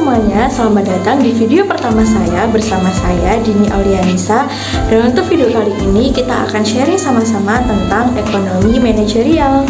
semuanya, selamat datang di video pertama saya bersama saya Dini Aulianisa. Dan untuk video kali ini kita akan sharing sama-sama tentang ekonomi manajerial.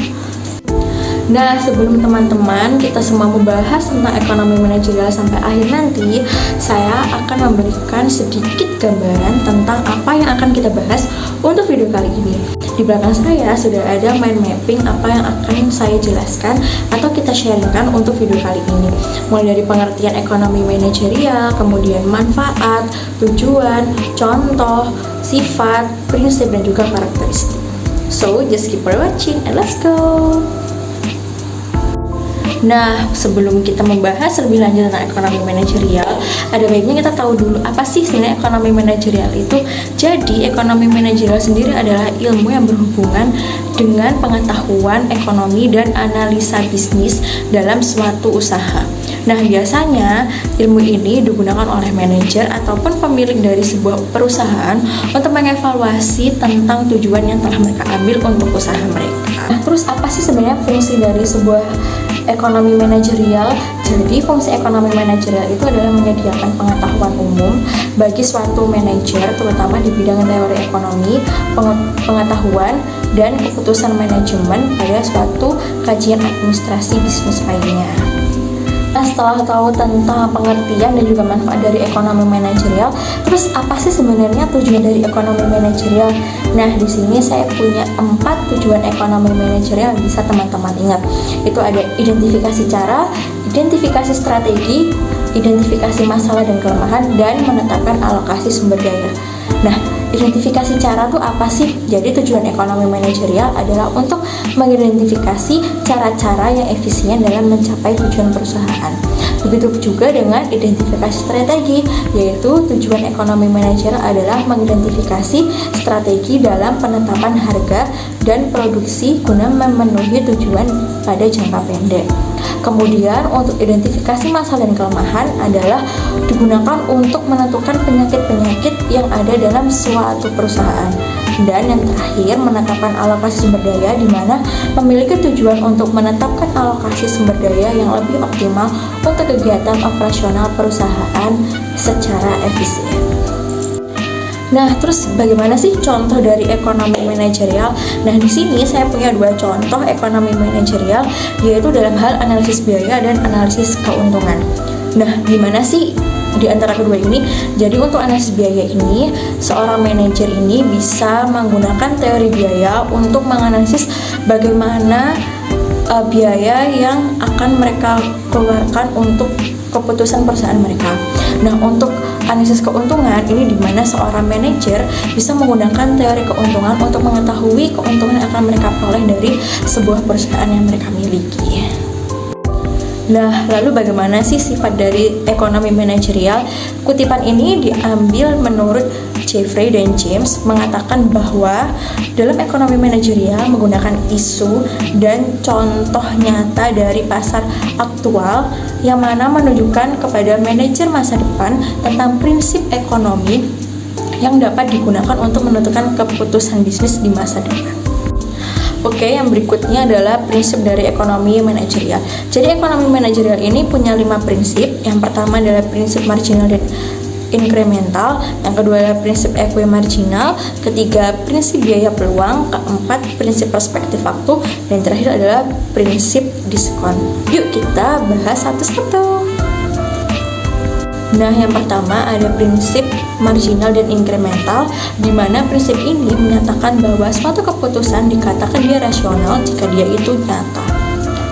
Nah, sebelum teman-teman kita semua membahas tentang ekonomi manajerial sampai akhir nanti, saya akan memberikan sedikit gambaran tentang apa yang akan kita bahas untuk video kali ini. Di belakang saya sudah ada mind mapping apa yang akan saya jelaskan atau kita sharingkan untuk video kali ini. Mulai dari pengertian ekonomi manajerial, kemudian manfaat, tujuan, contoh, sifat, prinsip, dan juga karakteristik. So, just keep on watching and let's go! Nah, sebelum kita membahas lebih lanjut tentang ekonomi manajerial, ada baiknya kita tahu dulu apa sih sebenarnya ekonomi manajerial itu. Jadi, ekonomi manajerial sendiri adalah ilmu yang berhubungan dengan pengetahuan ekonomi dan analisa bisnis dalam suatu usaha. Nah, biasanya ilmu ini digunakan oleh manajer ataupun pemilik dari sebuah perusahaan untuk mengevaluasi tentang tujuan yang telah mereka ambil untuk usaha mereka. Nah, terus apa sih sebenarnya fungsi dari sebuah ekonomi manajerial? Jadi fungsi ekonomi manajerial itu adalah menyediakan pengetahuan umum bagi suatu manajer, terutama di bidang teori ekonomi, pengetahuan, dan keputusan manajemen pada suatu kajian administrasi bisnis lainnya. Nah, setelah tahu tentang pengertian dan juga manfaat dari ekonomi manajerial, terus apa sih sebenarnya tujuan dari ekonomi manajerial? Nah, di sini saya punya 4 tujuan ekonomi manajerial yang bisa teman-teman ingat. Itu ada identifikasi cara, identifikasi strategi, identifikasi masalah dan kelemahan, dan menetapkan alokasi sumber daya. Nah, identifikasi cara itu apa sih? Jadi tujuan ekonomi manajerial adalah untuk mengidentifikasi cara-cara yang efisien dalam mencapai tujuan perusahaan. Begitu juga dengan identifikasi strategi, yaitu tujuan ekonomi manajerial adalah mengidentifikasi strategi dalam penetapan harga dan produksi guna memenuhi tujuan pada jangka pendek. Kemudian untuk identifikasi masalah dan kelemahan adalah digunakan untuk menentukan penyakit-penyakit yang ada dalam suatu perusahaan. Dan yang terakhir, menetapkan alokasi sumber daya, di mana memiliki tujuan untuk menetapkan alokasi sumber daya yang lebih optimal untuk kegiatan operasional perusahaan secara efisien. Nah, terus bagaimana sih contoh dari ekonomi manajerial? Nah, di sini saya punya 2 contoh ekonomi manajerial, yaitu dalam hal analisis biaya dan analisis keuntungan. Nah, gimana sih di antara kedua ini? Jadi untuk analisis biaya ini, seorang manajer ini bisa menggunakan teori biaya untuk menganalisis bagaimana biaya yang akan mereka keluarkan untuk keputusan perusahaan mereka. Nah, untuk analisis keuntungan ini di mana seorang manajer bisa menggunakan teori keuntungan untuk mengetahui keuntungan yang akan mereka peroleh dari sebuah perusahaan yang mereka miliki. Nah, lalu bagaimana sih sifat dari ekonomi manajerial? Kutipan ini diambil menurut Jeffrey dan James mengatakan bahwa dalam ekonomi manajerial menggunakan isu dan contoh nyata dari pasar aktual yang mana menunjukkan kepada manajer masa depan tentang prinsip ekonomi yang dapat digunakan untuk menentukan keputusan bisnis di masa depan. Oke, yang berikutnya adalah prinsip dari ekonomi manajerial. Jadi ekonomi manajerial ini punya 5 prinsip. Yang pertama adalah prinsip marginal dan incremental, yang kedua adalah prinsip equi marginal, ketiga prinsip biaya peluang, keempat prinsip perspektif waktu, dan terakhir adalah prinsip diskon. Yuk kita bahas satu-satu. Nah, yang pertama ada prinsip marginal dan incremental, di mana prinsip ini menyatakan bahwa suatu keputusan dikatakan dia rasional jika dia itu nyata.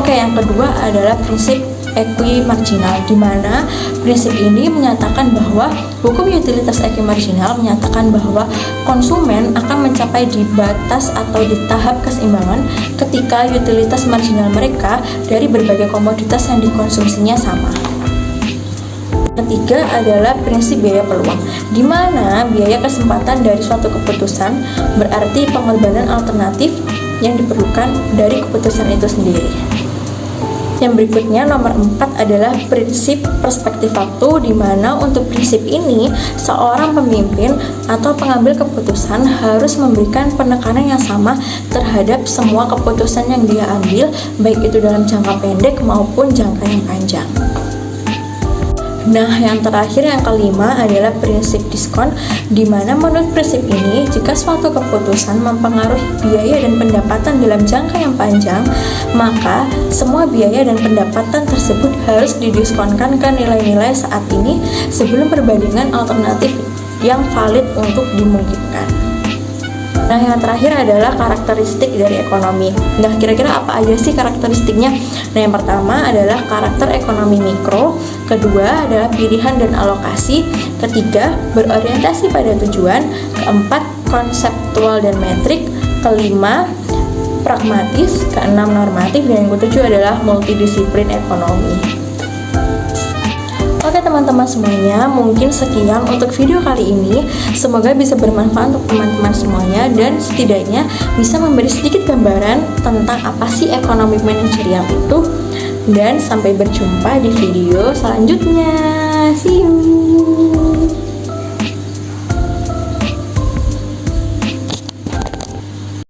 Oke, yang kedua adalah prinsip equi marginal, di mana prinsip ini menyatakan bahwa hukum utilitas equi marginal menyatakan bahwa konsumen akan mencapai di batas atau di tahap keseimbangan ketika utilitas marginal mereka dari berbagai komoditas yang dikonsumsinya sama. Ketiga adalah prinsip biaya peluang, di mana biaya kesempatan dari suatu keputusan berarti pengorbanan alternatif yang diperlukan dari keputusan itu sendiri. Yang berikutnya nomor 4 adalah prinsip perspektif waktu, di mana untuk prinsip ini seorang pemimpin atau pengambil keputusan harus memberikan penekanan yang sama terhadap semua keputusan yang dia ambil, baik itu dalam jangka pendek maupun jangka yang panjang. Nah, yang terakhir yang kelima adalah prinsip diskon, di mana menurut prinsip ini, jika suatu keputusan mempengaruhi biaya dan pendapatan dalam jangka yang panjang, maka semua biaya dan pendapatan tersebut harus didiskonkan ke nilai-nilai saat ini sebelum perbandingan alternatif yang valid untuk dimungkinkan. Nah, yang terakhir adalah karakteristik dari ekonomi. Nah, kira-kira apa aja sih karakteristiknya? Nah, yang pertama adalah karakter ekonomi mikro, kedua adalah pilihan dan alokasi, ketiga berorientasi pada tujuan, keempat konseptual dan metrik, kelima pragmatis, keenam normatif, dan yang ketujuh adalah multidisiplin ekonomi. Oke teman-teman semuanya, mungkin sekian untuk video kali ini. Semoga bisa bermanfaat untuk teman-teman semuanya dan setidaknya bisa memberi sedikit gambaran tentang apa sih ekonomi manajerial itu. Dan sampai berjumpa di video selanjutnya. See you.